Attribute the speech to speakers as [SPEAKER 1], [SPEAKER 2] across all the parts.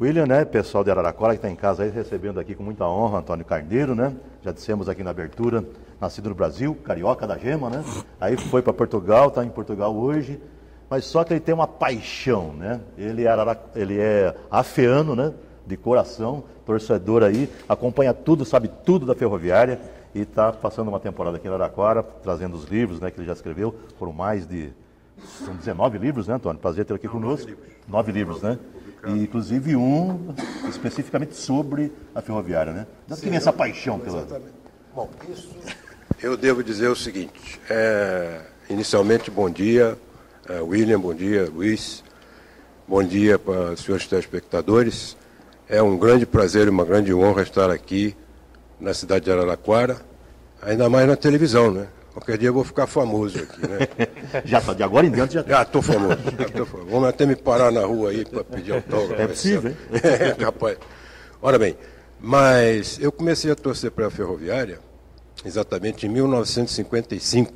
[SPEAKER 1] William, né, pessoal de Araraquara que está em casa aí, recebendo aqui com muita honra Antônio Carneiro, né? Já dissemos aqui na abertura, nascido no Brasil, carioca da gema, né? Aí foi para Portugal, está em Portugal hoje, mas só que ele tem uma paixão, né? Ele é afeano, né? De coração, torcedor aí, acompanha tudo, sabe tudo da Ferroviária e está passando uma temporada aqui em Araraquara, trazendo os livros, né, que ele já escreveu, foram mais de... São 19 livros, né, Antônio? Prazer ter aqui conosco. 9 livros, né? E, inclusive um especificamente sobre a Ferroviária, né? Já tem essa paixão pela...
[SPEAKER 2] Exatamente. Bom, isso... Eu devo dizer o seguinte, inicialmente, bom dia, William, bom dia, Luiz, bom dia para os senhores telespectadores. É um grande prazer e uma grande honra estar aqui na cidade de Araraquara, ainda mais na televisão, né? Qualquer dia eu vou ficar famoso aqui, né?
[SPEAKER 1] Já está, de agora em diante já está.
[SPEAKER 2] Já estou famoso, Vamos até me parar na rua aí para pedir autógrafo.
[SPEAKER 1] É possível, hein?
[SPEAKER 2] Rapaz. Ora bem, mas eu comecei a torcer para a Ferroviária exatamente em 1955.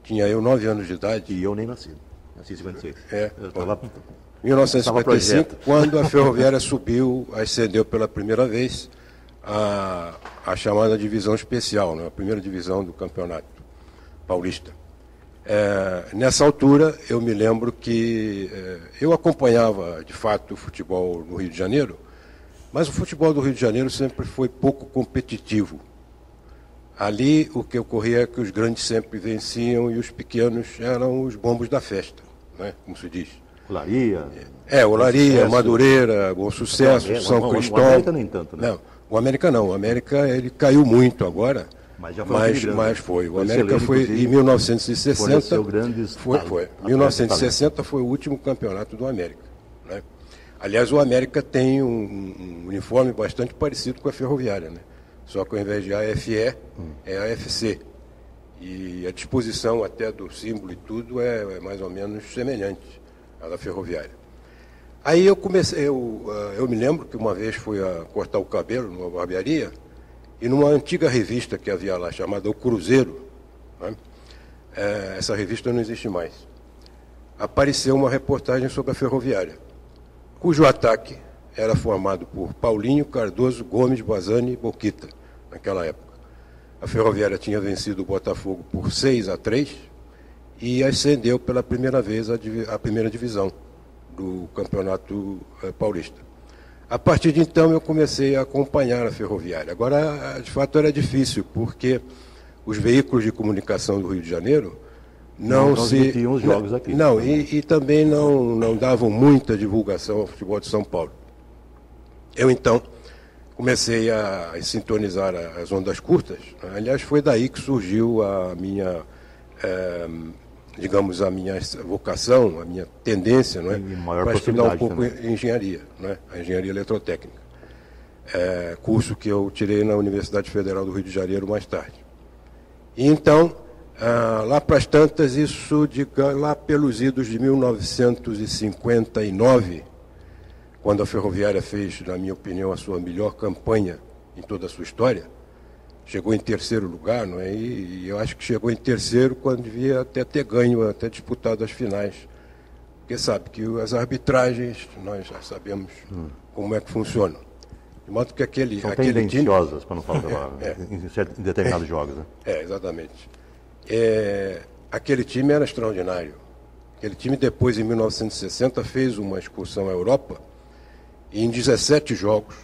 [SPEAKER 2] Tinha eu 9 anos de idade.
[SPEAKER 1] E eu nem nasci. Nasci em 56.
[SPEAKER 2] Eu estava... 1955, quando a Ferroviária subiu, ascendeu pela primeira vez a chamada divisão especial, né? A primeira divisão do campeonato paulista. Nessa altura, eu me lembro que eu acompanhava, de fato, o futebol no Rio de Janeiro, mas o futebol do Rio de Janeiro sempre foi pouco competitivo. Ali, o que ocorria é que os grandes sempre venciam e os pequenos eram os bombos da festa, né? Como se diz.
[SPEAKER 1] Olaria.
[SPEAKER 2] Olaria, Madureira, Bom Sucesso, São Cristóvão.
[SPEAKER 1] O América nem tanto, né?
[SPEAKER 2] Não, o América não. O América ele caiu muito agora.
[SPEAKER 1] Mas já foi
[SPEAKER 2] mas foi. O América foi em 1960.
[SPEAKER 1] Grandes
[SPEAKER 2] foi. 1960 foi o último campeonato do América, né? Aliás, o América tem um uniforme bastante parecido com a Ferroviária, né? Só que ao invés de AFE, é AFC. E a disposição até do símbolo e tudo é mais ou menos semelhante à da Ferroviária. Aí eu comecei, eu me lembro que uma vez fui a cortar o cabelo numa barbearia, e numa antiga revista que havia lá, chamada O Cruzeiro, né? Essa revista não existe mais, apareceu uma reportagem sobre a Ferroviária, cujo ataque era formado por Paulinho, Cardoso, Gomes, Bazani e Boquita, naquela época. A Ferroviária tinha vencido o Botafogo por 6-3 e ascendeu pela primeira vez a primeira divisão do Campeonato Paulista. A partir de então eu comecei a acompanhar a Ferroviária. Agora, de fato, era difícil, porque os veículos de comunicação do Rio de Janeiro não
[SPEAKER 1] os jogos aqui.
[SPEAKER 2] Não, e também não davam muita divulgação ao futebol de São Paulo. Eu, então, comecei a sintonizar as ondas curtas. Aliás, foi daí que surgiu a minha, digamos, a minha vocação, a minha tendência, não é? Para estudar um pouco engenharia, não é? A engenharia eletrotécnica. Curso que eu tirei na Universidade Federal do Rio de Janeiro mais tarde. E então, lá para as tantas, isso lá pelos idos de 1959, quando a Ferroviária fez, na minha opinião, a sua melhor campanha em toda a sua história, chegou em terceiro lugar, não é? E eu acho que chegou em terceiro quando devia até ter ganho, até disputado as finais. Porque sabe que as arbitragens, nós já sabemos como é que funcionam. De modo que aquele
[SPEAKER 1] tendenciosas, para não falar em determinados jogos, né?
[SPEAKER 2] Exatamente. Aquele time era extraordinário. Aquele time, depois, em 1960, fez uma excursão à Europa e em 17 jogos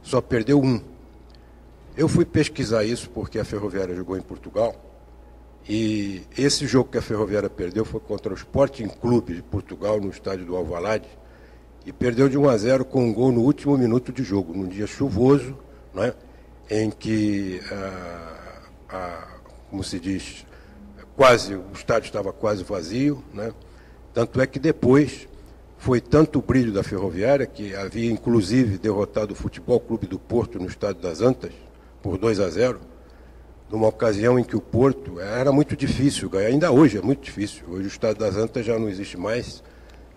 [SPEAKER 2] só perdeu um. Eu fui pesquisar isso porque a Ferroviária jogou em Portugal e esse jogo que a Ferroviária perdeu foi contra o Sporting Clube de Portugal, no estádio do Alvalade, e perdeu de 1-0 com um gol no último minuto de jogo, num dia chuvoso, não é? Em que, como se diz, o estádio estava quase vazio, né? Tanto é que depois foi tanto o brilho da Ferroviária, que havia inclusive derrotado o Futebol Clube do Porto no Estádio das Antas, por 2-0, numa ocasião em que o Porto era muito difícil ganhar, ainda hoje é muito difícil. Hoje o Estádio das Antas já não existe mais,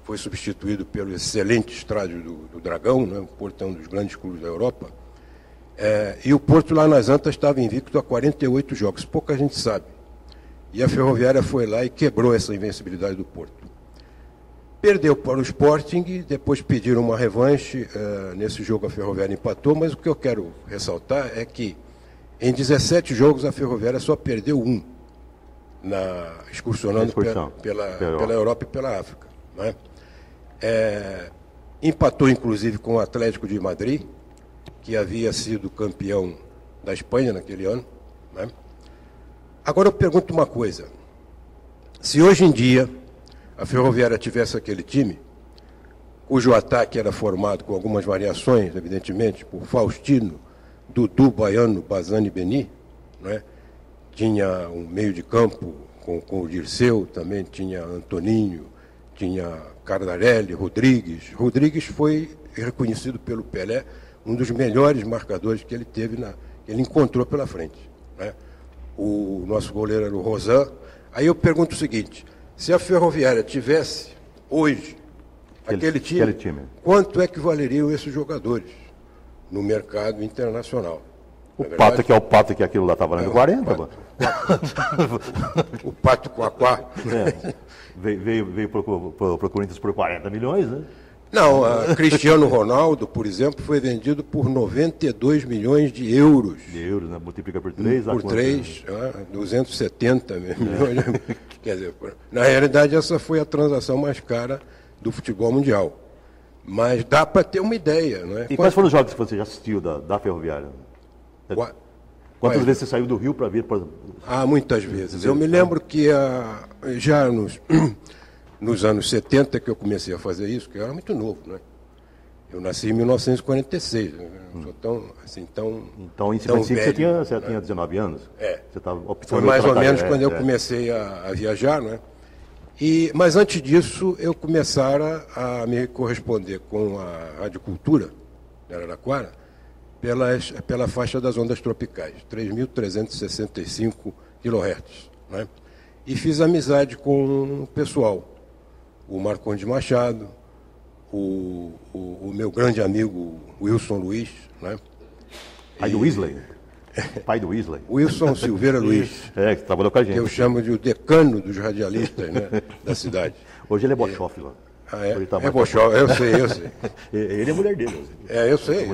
[SPEAKER 2] foi substituído pelo excelente estádio do Dragão, né? O Porto é um dos grandes clubes da Europa. E o Porto lá nas Antas estava invicto a 48 jogos, pouca gente sabe. E a Ferroviária foi lá e quebrou essa invencibilidade do Porto. Perdeu para o Sporting, depois pediram uma revanche. Nesse jogo a Ferroviária empatou, mas o que eu quero ressaltar é que em 17 jogos a Ferroviária só perdeu um, excursionando pela Europa e pela África. Né? Empatou inclusive com o Atlético de Madrid, que havia sido campeão da Espanha naquele ano. Né? Agora eu pergunto uma coisa: se hoje em dia a Ferroviária tivesse aquele time, cujo ataque era formado com algumas variações, evidentemente, por Faustino, Dudu, Baiano, Bazani e Beni, né? Tinha um meio de campo com o Dirceu, também tinha Antoninho, tinha Cardarelli, Rodrigues. Rodrigues foi reconhecido pelo Pelé um dos melhores marcadores que ele teve, que ele encontrou pela frente. Né? O nosso goleiro era o Rosan. Aí eu pergunto o seguinte: se a Ferroviária tivesse hoje aquele time, quanto é que valeriam esses jogadores no mercado internacional?
[SPEAKER 1] O Pato, que é o Pato, que aquilo lá está valendo 40.
[SPEAKER 2] O Pato Quaquá.
[SPEAKER 1] Veio para o Corinthians por 40 milhões, né?
[SPEAKER 2] Não, Cristiano Ronaldo, por exemplo, foi vendido por 92 milhões de euros.
[SPEAKER 1] De euros, né? Multiplica por 3.
[SPEAKER 2] Por 3, 270 milhões. Quer dizer, na realidade, essa foi a transação mais cara do futebol mundial. Mas dá para ter uma ideia, não é?
[SPEAKER 1] E quais foram os jogos que você já assistiu da Ferroviária? Quantas vezes você saiu do Rio para vir?
[SPEAKER 2] Muitas vezes. Eu me lembro que já nos anos 70 que eu comecei a fazer isso, que eu era muito novo, né? Eu nasci em 1946, não sou
[SPEAKER 1] Então, em 55 você tinha 19 anos? Você
[SPEAKER 2] foi mais ou menos quando eu comecei a viajar, né? Mas antes disso, eu começara a me corresponder com a Rádio Cultura, de Araraquara, pela faixa das ondas tropicais, 3.365 kHz. Né? E fiz amizade com o pessoal, o Marcondes Machado, o meu grande amigo Wilson Luiz. Né?
[SPEAKER 1] Pai do Weasley. Pai do Weasley.
[SPEAKER 2] Wilson Silveira Luiz.
[SPEAKER 1] Que trabalhou com a gente.
[SPEAKER 2] Que eu chamo de o decano dos radialistas, né, da cidade.
[SPEAKER 1] Hoje ele é bochofe lá.
[SPEAKER 2] É bochofe, eu sei.
[SPEAKER 1] Ele é mulher dele.
[SPEAKER 2] Eu sei.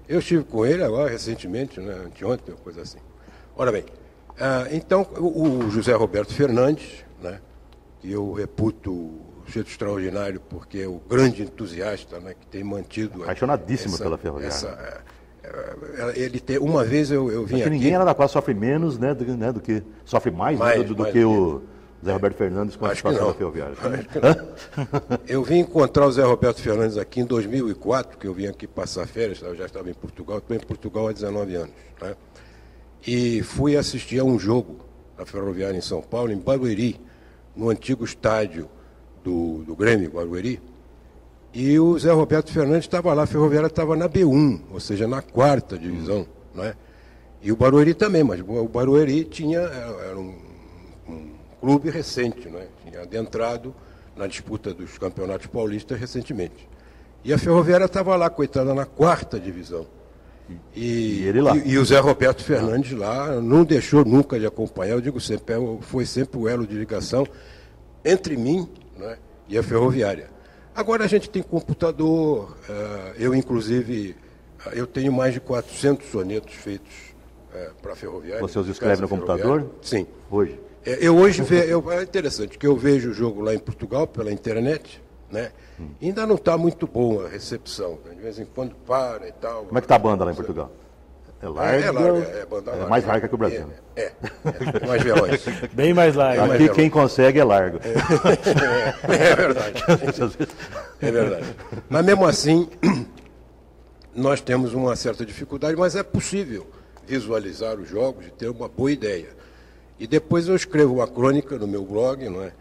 [SPEAKER 2] Eu estive com ele agora, recentemente, né, anteontem, coisa assim. Ora bem, então o José Roberto Fernandes, né, que eu reputo sujeito extraordinário, porque é o grande entusiasta, né, que tem mantido...
[SPEAKER 1] Apaixonadíssimo pela Ferroviária.
[SPEAKER 2] Ele tem, uma vez eu vim aqui...
[SPEAKER 1] Ninguém lá na qual sofre menos, né, do que... Sofre mais do que o Zé Roberto Fernandes com a situação da Ferroviária.
[SPEAKER 2] Eu vim encontrar o Zé Roberto Fernandes aqui em 2004, que eu vim aqui passar férias, eu já estava em Portugal, estou em Portugal há 19 anos. Né? E fui assistir a um jogo da Ferroviária em São Paulo, em Barueri, no antigo estádio do Grêmio, Barueri. E o Zé Roberto Fernandes estava lá, a Ferroviária estava na B1, ou seja, na 4ª divisão. Né? E o Barueri também, mas o Barueri era um clube recente, né? Tinha adentrado na disputa dos campeonatos paulistas recentemente. E a Ferroviária estava lá, coitada, na 4ª divisão. E ele lá. E o Zé Roberto Fernandes lá não deixou nunca de acompanhar, eu digo sempre, foi sempre o elo de ligação entre mim, né, e a Ferroviária. Agora a gente tem computador, eu inclusive, eu tenho mais de 400 sonetos feitos para a Ferroviária.
[SPEAKER 1] Você os escreve no computador?
[SPEAKER 2] Sim.
[SPEAKER 1] Hoje?
[SPEAKER 2] É interessante que eu vejo o jogo lá em Portugal pela internet, né? Ainda não está muito boa a recepção, né? De vez em quando para e tal.
[SPEAKER 1] Como é que está a banda lá em Portugal? É larga?
[SPEAKER 2] Banda larga.
[SPEAKER 1] É mais larga que o Brasil.
[SPEAKER 2] É mais veloz.
[SPEAKER 3] Bem mais larga.
[SPEAKER 1] Aqui quem consegue é largo.
[SPEAKER 2] É verdade. É verdade. Mas mesmo assim, nós temos uma certa dificuldade, mas é possível visualizar os jogos e ter uma boa ideia. E depois eu escrevo uma crônica no meu blog, não é?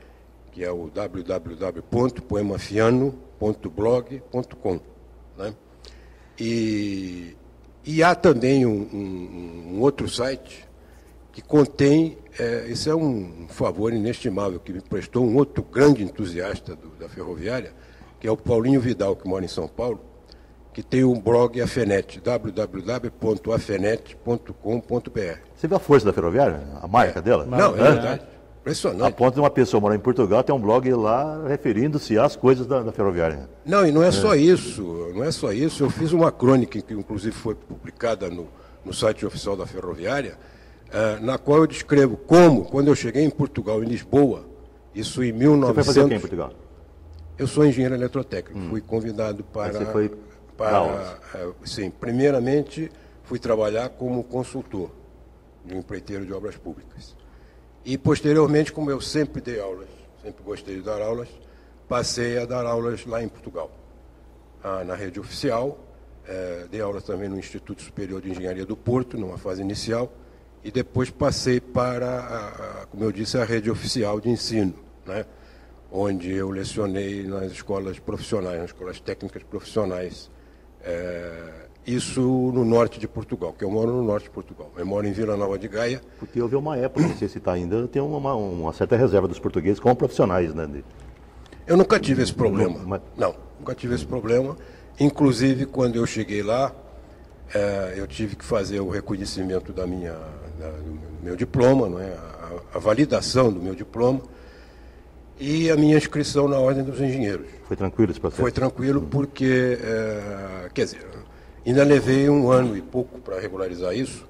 [SPEAKER 2] Que é o www.poemafiano.blog.com. Né? E há também um outro site que contém, esse é um favor inestimável que me prestou um outro grande entusiasta da Ferroviária, que é o Paulinho Vidal, que mora em São Paulo, que tem um blog Afenet, www.afenet.com.br.
[SPEAKER 1] Você viu a força da Ferroviária? A marca dela?
[SPEAKER 2] Não, é verdade. Impressionante.
[SPEAKER 1] A ponto de uma pessoa morar em Portugal, tem um blog lá referindo-se às coisas da ferroviária.
[SPEAKER 2] Não, e não é só isso, não é só isso. Eu fiz uma crônica, que inclusive foi publicada no site oficial da Ferroviária, na qual eu descrevo como, quando eu cheguei em Portugal, em Lisboa, isso em 1900...
[SPEAKER 1] Você foi fazer o quê em Portugal?
[SPEAKER 2] Eu sou engenheiro eletrotécnico, fui convidado para...
[SPEAKER 1] Aí você foi dar aulas.
[SPEAKER 2] Sim, primeiramente fui trabalhar como consultor de um empreiteiro de obras públicas. E, posteriormente, como eu sempre dei aulas, sempre gostei de dar aulas, passei a dar aulas lá em Portugal, na rede oficial, dei aulas também no Instituto Superior de Engenharia do Porto, numa fase inicial, e depois passei para, como eu disse, a rede oficial de ensino, né? Onde eu lecionei nas escolas profissionais, nas escolas técnicas profissionais, isso no norte de Portugal, que eu moro no norte de Portugal. Eu moro em Vila Nova de Gaia.
[SPEAKER 1] Porque houve uma época, não sei se está ainda, tem uma certa reserva dos portugueses como profissionais, né?
[SPEAKER 2] Eu nunca tive esse problema. Não, nunca tive esse problema. Inclusive, quando eu cheguei lá, eu tive que fazer o reconhecimento do meu diploma, não é? A validação do meu diploma e a minha inscrição na Ordem dos Engenheiros.
[SPEAKER 1] Foi tranquilo esse processo?
[SPEAKER 2] Foi tranquilo porque, quer dizer, ainda levei 1 ano e pouco para regularizar isso,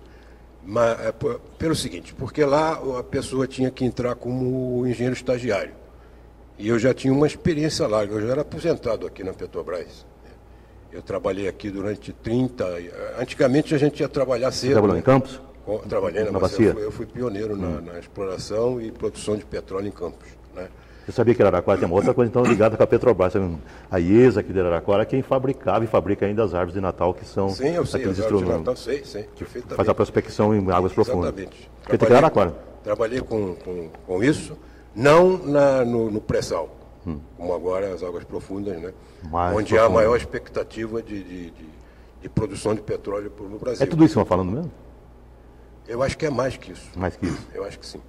[SPEAKER 2] mas pelo seguinte, porque lá a pessoa tinha que entrar como engenheiro estagiário. E eu já tinha uma experiência larga, eu já era aposentado aqui na Petrobras. Eu trabalhei aqui durante 30... Antigamente a gente ia trabalhar cedo. Você
[SPEAKER 1] trabalhou em Campos?
[SPEAKER 2] Trabalhei na
[SPEAKER 1] bacia.
[SPEAKER 2] Eu fui pioneiro na exploração e produção de petróleo em Campos, né?
[SPEAKER 1] Você sabia que Araraquara tem uma outra coisa então ligada com a Petrobras? A IESA aqui de Araraquara é quem fabricava e fabrica ainda as árvores de Natal, que são...
[SPEAKER 2] Sim, eu sei, as árvores de Natal, sei,
[SPEAKER 1] que faz a prospecção em águas profundas.
[SPEAKER 2] Exatamente.
[SPEAKER 1] Feita aqui em Araraquara.
[SPEAKER 2] Trabalhei com isso, não no pré-sal, como agora as águas profundas, né? Onde há a maior expectativa de produção de petróleo no Brasil.
[SPEAKER 1] É tudo isso que estão falando mesmo?
[SPEAKER 2] Eu acho que é mais que isso.
[SPEAKER 1] Mais que isso?
[SPEAKER 2] Eu acho que sim.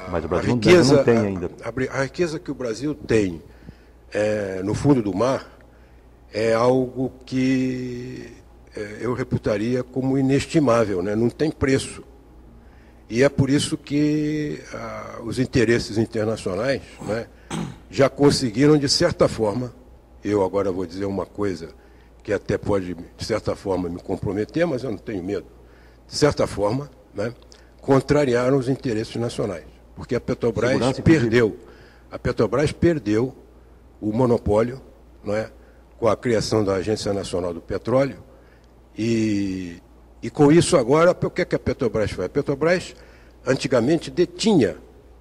[SPEAKER 1] Mas o Brasil não tem ainda.
[SPEAKER 2] A riqueza que o Brasil tem no fundo do mar é algo que eu reputaria como inestimável, né? Não tem preço. E é por isso que os interesses internacionais, né, já conseguiram, de certa forma, eu agora vou dizer uma coisa que até pode, de certa forma, me comprometer, mas eu não tenho medo, de certa forma, né, contrariaram os interesses nacionais. Porque a Petrobras perdeu o monopólio, não é, com a criação da Agência Nacional do Petróleo, e com isso agora, o que a Petrobras faz? A Petrobras antigamente detinha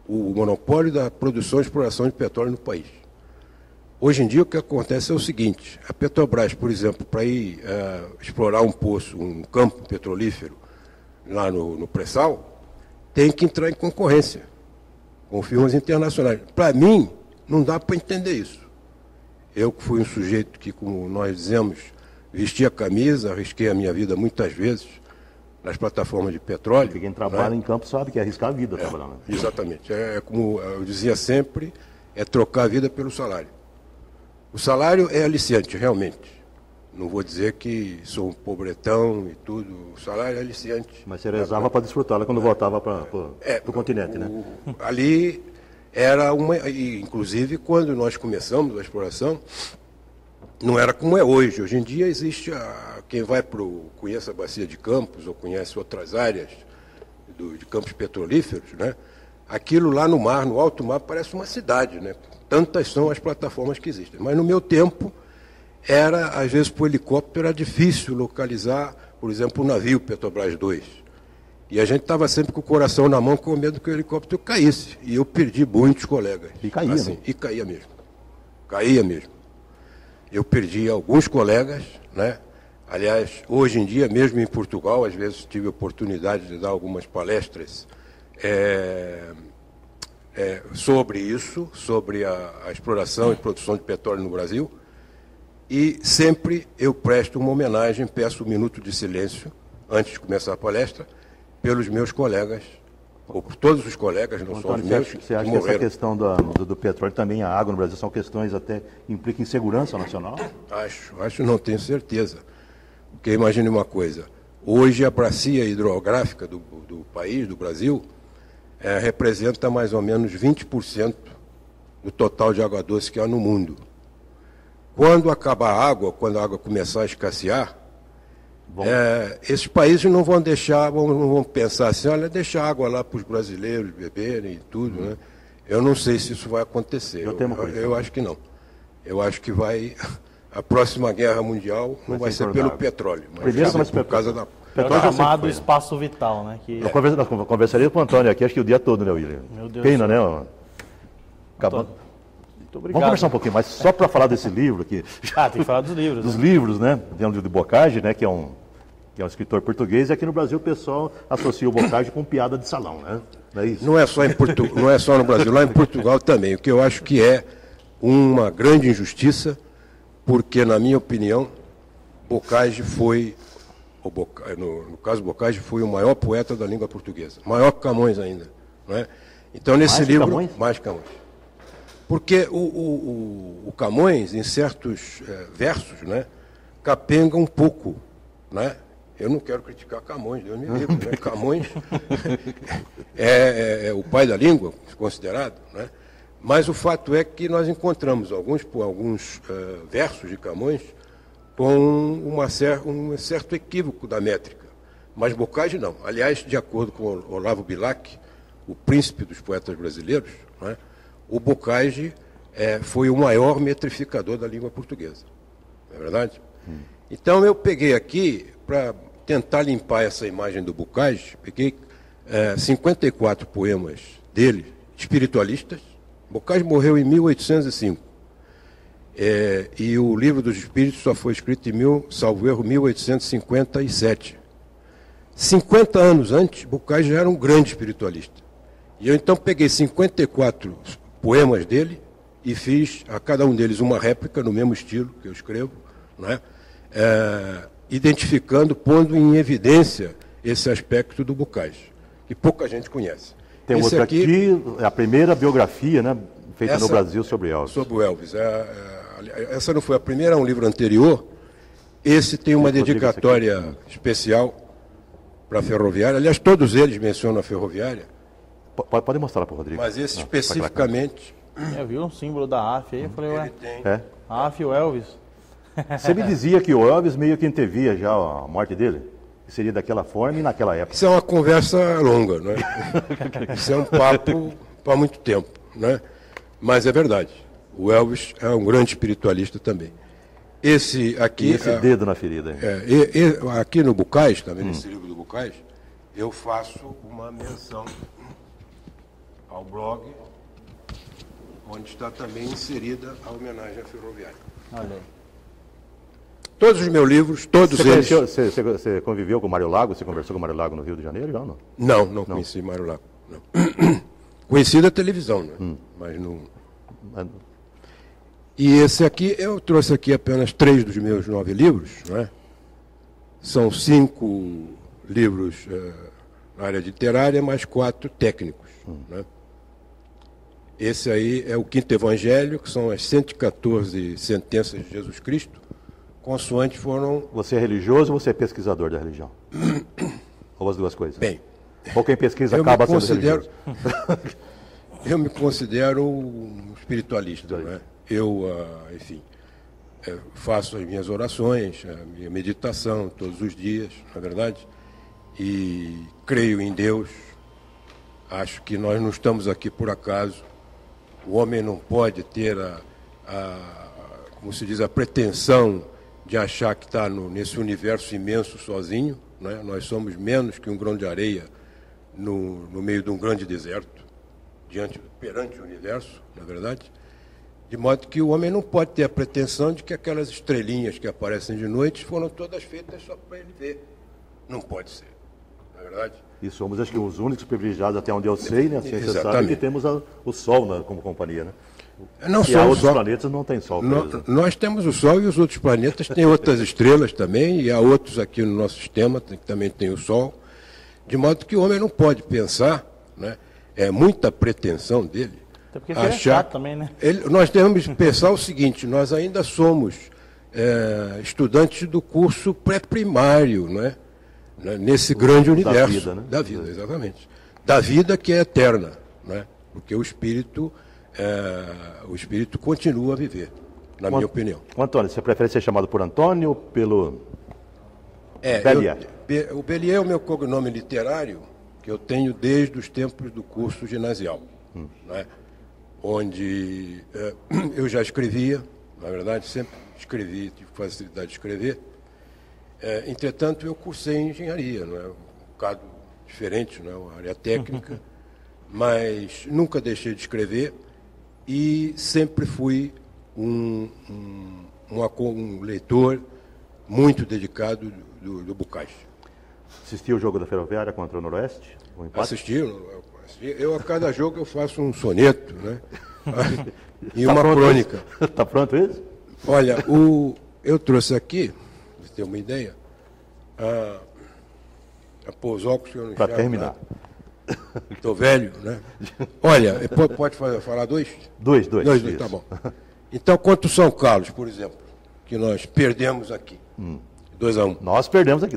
[SPEAKER 2] o monopólio da produção e exploração de petróleo no país. Hoje em dia o que acontece é o seguinte: a Petrobras, por exemplo, para ir explorar um poço, um campo petrolífero lá no pré-sal, tem que entrar em concorrência com firmas internacionais. Para mim, não dá para entender isso. Eu que fui um sujeito que, como nós dizemos, vesti a camisa, arrisquei a minha vida muitas vezes nas plataformas de petróleo.
[SPEAKER 1] Quem trabalha em campo sabe que é arriscar a vida trabalhando.
[SPEAKER 2] Exatamente. É como eu dizia sempre, é trocar a vida pelo salário. O salário é aliciante, realmente. Não vou dizer que sou um pobretão e tudo. O salário é aliciante.
[SPEAKER 1] Mas você rezava para desfrutá-la quando voltava para o continente, né?
[SPEAKER 2] Ali era inclusive, quando nós começamos a exploração, não era como é hoje. Hoje em dia existe quem conhece a Bacia de Campos ou conhece outras áreas de campos petrolíferos, né? Aquilo lá no mar, no alto mar, parece uma cidade, né? Tantas são as plataformas que existem. Mas no meu tempo, às vezes, por helicóptero, era difícil localizar, por exemplo, o navio Petrobras 2. E a gente estava sempre com o coração na mão, com medo que o helicóptero caísse. E eu perdi muitos colegas.
[SPEAKER 1] E caía, assim, né?
[SPEAKER 2] E caía mesmo. Caía mesmo. Eu perdi alguns colegas, né? Aliás, hoje em dia, mesmo em Portugal, às vezes tive a oportunidade de dar algumas palestras sobre isso, sobre a exploração e produção de petróleo no Brasil. E sempre eu presto uma homenagem, peço 1 minuto de silêncio, antes de começar a palestra, pelos meus colegas, ou por todos os colegas, não só os meus,
[SPEAKER 1] você acha que essa questão do petróleo, também a água no Brasil, são questões até que implicam em segurança nacional?
[SPEAKER 2] Acho, não tenho certeza. Porque imagine uma coisa, hoje a bacia hidrográfica do país, do Brasil, representa mais ou menos 20% do total de água doce que há no mundo. Quando acabar a água, quando a água começar a escassear, esses países não vão deixar, não vão pensar assim, olha, deixa a água lá para os brasileiros beberem e tudo, né? Eu não sei se isso vai acontecer. Eu acho que não. Eu acho que a próxima guerra mundial não vai ser pelo petróleo, mas vai ser por causa da...
[SPEAKER 3] Petróleo chamado espaço vital, né?
[SPEAKER 1] Eu conversaria com o Antônio aqui, acho que o dia todo, né, William?
[SPEAKER 3] Meu Deus.
[SPEAKER 1] Pena, né? Acabando.
[SPEAKER 3] Muito obrigado.
[SPEAKER 1] Vamos conversar um pouquinho mais, só para falar desse livro aqui.
[SPEAKER 3] Tem que falar dos livros.
[SPEAKER 1] Dos livros, né? Tem um livro de Boccagi, né? Que é um escritor português, e aqui no Brasil o pessoal associa o Boccagi com piada de salão, né? Não é isso?
[SPEAKER 2] Não é só no Brasil, lá em Portugal também. O que eu acho que é uma grande injustiça, porque, na minha opinião, Boccagi foi, no caso Boccagi, foi o maior poeta da língua portuguesa. Maior que Camões ainda. Não é? Então, nesse livro...
[SPEAKER 1] Camões?
[SPEAKER 2] Mais Camões. Porque o Camões, em certos versos, né, capenga um pouco, né? Eu não quero criticar Camões, Deus me livre, né? Camões é o pai da língua, considerado, né? Mas o fato é que nós encontramos alguns versos de Camões com um certo equívoco da métrica. Mas Boccagi não. Aliás, de acordo com Olavo Bilac, o príncipe dos poetas brasileiros, né, o Boccagi foi o maior metrificador da língua portuguesa. Não é verdade? Então eu peguei aqui, para tentar limpar essa imagem do Boccagi, peguei 54 poemas dele, espiritualistas. Boccagi morreu em 1805. E o Livro dos Espíritos só foi escrito em, salvo erro, 1857. 50 anos antes, Boccagi já era um grande espiritualista. E eu então peguei 54 poemas dele e fiz a cada um deles uma réplica no mesmo estilo que eu escrevo, né? Identificando, pondo em evidência esse aspecto do Boccagi, que pouca gente conhece.
[SPEAKER 1] Tem outra aqui, é a primeira biografia, né, feita no Brasil sobre Elvis.
[SPEAKER 2] Sobre o Elvis. Essa não foi a primeira, é um livro anterior. Esse tem uma dedicatória especial para a Ferroviária. Aliás, todos eles mencionam a Ferroviária.
[SPEAKER 1] Pode mostrar para o Rodrigo.
[SPEAKER 2] Mas esse especificamente...
[SPEAKER 3] Eu vi um símbolo da AF aí, eu falei, ué, a AF e o Elvis.
[SPEAKER 1] Você me dizia que o Elvis meio que antevia já a morte dele? Que seria daquela forma e naquela época.
[SPEAKER 2] Isso é uma conversa longa, né? Isso é um papo para muito tempo, né? Mas é verdade. O Elvis é um grande espiritualista também. Esse aqui...
[SPEAKER 1] E esse dedo na ferida.
[SPEAKER 2] Aqui no Boccagi, também nesse livro do Boccagi, eu faço uma menção ao blog, onde está também inserida a homenagem à Ferroviária.
[SPEAKER 3] Olha aí.
[SPEAKER 2] Todos os meus livros, todos eles...
[SPEAKER 1] Você conviveu com o Mário Lago? Você conversou com o Mário Lago no Rio de Janeiro? Já, não?
[SPEAKER 2] Não conheci Mário Lago. Não. Conheci da televisão, né? Mas não... E esse aqui, eu trouxe aqui apenas 3 dos meus 9 livros, né? São 5 livros na área literária, mais 4 técnicos, né? Esse aí é o Quinto Evangelho, que são as 114 sentenças de Jesus Cristo, consoante foram...
[SPEAKER 1] Você é religioso ou você é pesquisador da religião? Ou as duas coisas?
[SPEAKER 2] Bem...
[SPEAKER 1] Ou quem pesquisa acaba sendo religioso?
[SPEAKER 2] Eu me considero um espiritualista, né? Eu, enfim, faço as minhas orações, a minha meditação todos os dias, na verdade, e creio em Deus. Acho que nós não estamos aqui por acaso. O homem não pode ter como se diz, a pretensão de achar que está nesse universo imenso sozinho, né? Nós somos menos que um grão de areia no meio de um grande deserto, perante o universo, na verdade. De modo que o homem não pode ter a pretensão de que aquelas estrelinhas que aparecem de noite foram todas feitas só para ele ver. Não pode ser, não é verdade?
[SPEAKER 1] E somos, acho que, os únicos privilegiados, até onde eu sei, né? A ciência sabe que temos o Sol como companhia, né?
[SPEAKER 2] Não
[SPEAKER 1] e há outros planetas não tem Sol.
[SPEAKER 2] Nós temos o Sol e os outros planetas têm outras estrelas também, e há outros aqui no nosso sistema que também tem o Sol. De modo que o homem não pode pensar, né? É muita pretensão dele.
[SPEAKER 3] Até porque achar, é chato também, né?
[SPEAKER 2] Nós temos que pensar o seguinte: nós ainda somos estudantes do curso pré-primário, né? Nesse grande universo
[SPEAKER 1] da vida, né?
[SPEAKER 2] Da vida, exatamente. da vida que é eterna, né? Porque o espírito continua a viver, na minha opinião.
[SPEAKER 1] Antônio, você prefere ser chamado por Antônio ou pelo Bellier?
[SPEAKER 2] O Bellier é o meu cognome literário que eu tenho desde os tempos do curso ginasial, né? Onde eu já escrevia, na verdade sempre escrevi, tive facilidade de escrever. Entretanto, eu cursei engenharia, não é? Um bocado diferente, não é? Uma área técnica, mas nunca deixei de escrever e sempre fui um leitor muito dedicado do Bucais.
[SPEAKER 1] Assistiu o jogo da Ferroviária contra o Noroeste? O empate?
[SPEAKER 2] Assisti. Eu, a cada jogo, eu faço um soneto, né? E
[SPEAKER 1] Tá
[SPEAKER 2] uma
[SPEAKER 1] pronto
[SPEAKER 2] crônica.
[SPEAKER 1] Está pronto isso?
[SPEAKER 2] Olha, eu trouxe aqui, para você ter uma ideia, a pôr os óculos que eu não
[SPEAKER 1] Para
[SPEAKER 2] enxergo
[SPEAKER 1] terminar.
[SPEAKER 2] Estou velho, né? Olha, pode falar dois?
[SPEAKER 1] Dois,
[SPEAKER 2] Dois, tá bom. Então, quanto o São Carlos, por exemplo, que nós perdemos aqui, 2-1.
[SPEAKER 1] Nós perdemos aqui.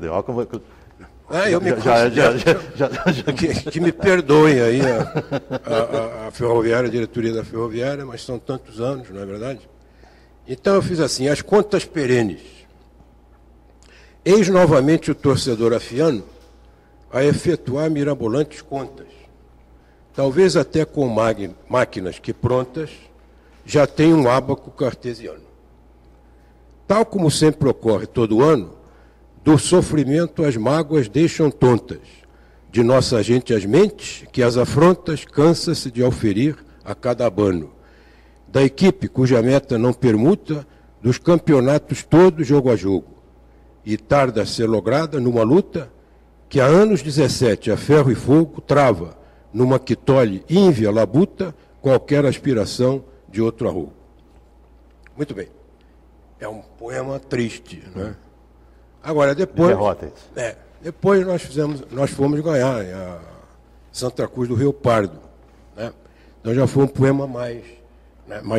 [SPEAKER 2] Eu me que me perdoem aí a Ferroviária, a diretoria da Ferroviária, mas são tantos anos, não é verdade? Então eu fiz assim, as contas perenes. Eis novamente o torcedor afiano a efetuar mirabolantes contas, talvez até com máquinas que prontas já têm um ábaco cartesiano. Tal como sempre ocorre todo ano, do sofrimento as mágoas deixam tontas, de nossa gente as mentes, que as afrontas cansa-se de auferir a cada abano. Da equipe cuja meta não permuta, dos campeonatos todos jogo a jogo, e tarda a ser lograda numa luta que há anos 17 a ferro e fogo trava, numa que tolhe ínvia labuta qualquer aspiração de outro arrogo. Muito bem. É um poema triste, né? Agora, depois nós fomos ganhar a Santa Cruz do Rio Pardo, né? Então já foi um poema mais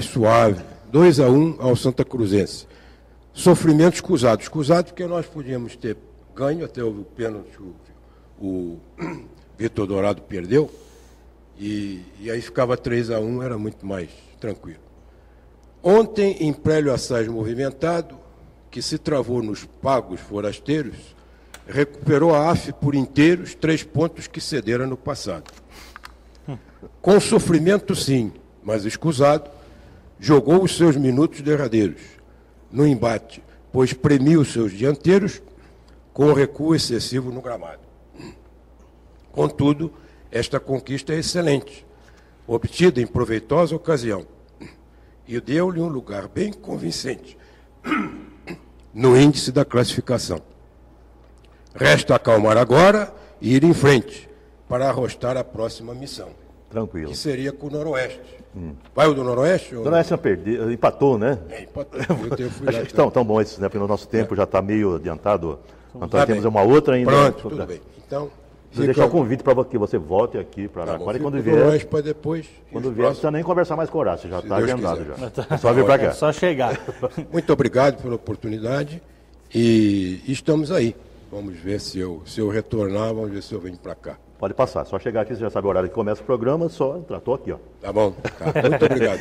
[SPEAKER 2] suave. 2-1 ao Santa Cruzense. Sofrimento escusado. Escusado porque nós podíamos ter ganho, até o pênalti o Vitor Dourado perdeu, e aí ficava 3-1, era muito mais tranquilo. Ontem, em prélio assaz movimentado, que se travou nos pagos forasteiros, recuperou a AF por inteiros 3 pontos que cedera no passado. Com sofrimento, sim, mas escusado, jogou os seus minutos derradeiros no embate, pois premiu os seus dianteiros com o recuo excessivo no gramado. Contudo, esta conquista é excelente, obtida em proveitosa ocasião, e deu-lhe um lugar bem convincente no índice da classificação. Resta acalmar agora e ir em frente para arrostar a próxima missão.
[SPEAKER 1] Tranquilo.
[SPEAKER 2] Que seria com o Noroeste. Vai o do Noroeste?
[SPEAKER 1] O Noroeste empatou, né?
[SPEAKER 2] Empatou.
[SPEAKER 1] Acho que estão bom esses, né? Porque no nosso tempo já está meio adiantado. Então temos uma outra ainda.
[SPEAKER 2] Pronto, tudo bem. Então,
[SPEAKER 1] vou deixar o convite para que você volte aqui para Araraquara. E quando vier,
[SPEAKER 2] para depois.
[SPEAKER 1] Quando vier, não precisa nem conversar mais com o Horácio, já está agendado já. É só vir para cá.
[SPEAKER 3] É só chegar.
[SPEAKER 2] Muito obrigado pela oportunidade e estamos aí. Vamos ver se eu retornar, vamos ver se eu venho para cá.
[SPEAKER 1] Pode passar, só chegar aqui, você já sabe o horário que começa o programa, só estou aqui, ó.
[SPEAKER 2] Tá bom, tá. Muito obrigado.